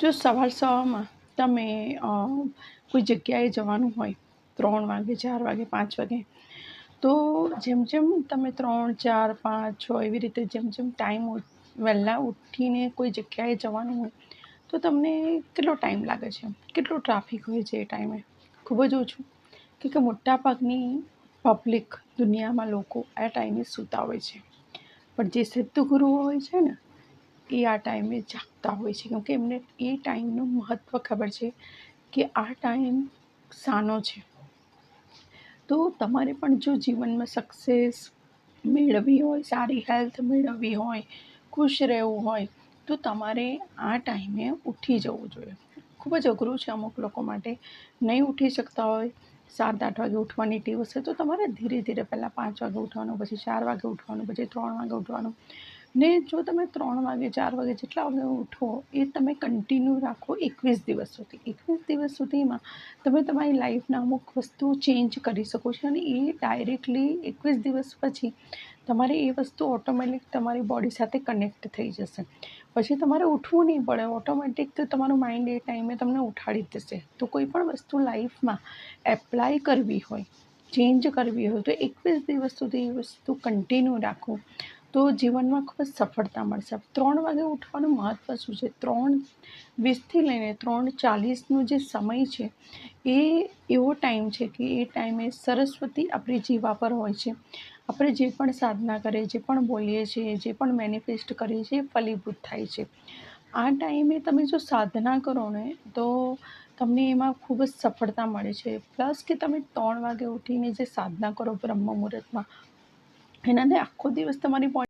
જો સવારમાં તમે કોઈ જગ્યાએ જવાનું હોય 3 વાગે, 4 વાગે, 5 વાગે, તો જેમ તમે 3, 4, 5, 6 એવી રીતે જેમ ટાઈમ વહેલા ઉઠીને કોઈ જગ્યાએ જવાનું હોય તો તમને કેટલો ટાઈમ લાગે છે? કેટલું ટ્રાફિક હોય છે એ ટાઈમે? ખૂબ જ ઓછું. કે મોટાભાગની પબ્લિક દુનિયામાં લોકો આ ટાઈમે સૂતા હોય છે. પણ જે સદ્ગુરુઓ હોય છે ને, એ આ ટાઈમે જાગતા હોય છે, કેમકે એમને એ ટાઈમનું મહત્ત્વ ખબર છે કે આ ટાઈમ શાનો છે. તો તમારે પણ જો જીવનમાં સક્સેસ મેળવવી હોય, સારી હેલ્થ મેળવવી હોય, ખુશ રહેવું હોય, તો તમારે આ ટાઈમે ઉઠી જવું જોઈએ. ખૂબ જ અઘરું છે અમુક લોકો માટે. નહીં ઉઠી શકતા હોય, 7-8 વાગે ઉઠવાની ટેવ હશે તો તમારે ધીરે ધીરે પહેલાં 5 વાગે ઉઠવાનું, પછી 4 વાગે ઉઠવાનું, પછી 3 વાગે ઉઠવાનું. ને જો તમે 3 વાગે, 4 વાગે જેટલા વાગે ઉઠો એ તમે કન્ટિન્યુ રાખો 21 દિવસ સુધી. 21 દિવસ સુધીમાં તમે તમારી લાઈફના અમુક વસ્તુ ચેન્જ કરી શકો છો, અને એ ડાયરેક્ટલી 21 દિવસ પછી તમારે એ વસ્તુ ઓટોમેટિક તમારી બોડી સાથે કનેક્ટ થઈ જશે. પછી તમારે ઉઠવું નહીં પડે, ઓટોમેટિક તો તમારું માઇન્ડ એ ટાઈમે તમને ઉઠાડી જ દેશે. તો કોઈ પણ વસ્તુ લાઈફમાં એપ્લાય કરવી હોય, ચેન્જ કરવી હોય, તો 21 દિવસ સુધી એ વસ્તુ કન્ટિન્યુ રાખો તો જીવનમાં ખૂબ જ સફળતા મળશે. 3 વાગે ઉઠવાનું મહત્ત્વ શું છે? 3:20થી લઈને 3:40નો જે સમય છે એ એવો ટાઈમ છે કે એ ટાઈમે સરસ્વતી આપણી જીવા પર હોય છે. આપણે જે પણ સાધના કરીએ, જે પણ બોલીએ છીએ, જે પણ મેનિફેસ્ટ કરીએ છીએ, એ ફલીભૂત થાય છે. આ ટાઈમે તમે જો સાધના કરો ને તો તમને એમાં ખૂબ જ સફળતા મળે છે. પ્લસ કે તમે 3 વાગે ઉઠીને જે સાધના કરો બ્રહ્મ મુહૂર્તમાં, એનાથી આખો દિવસ તમારી બોડી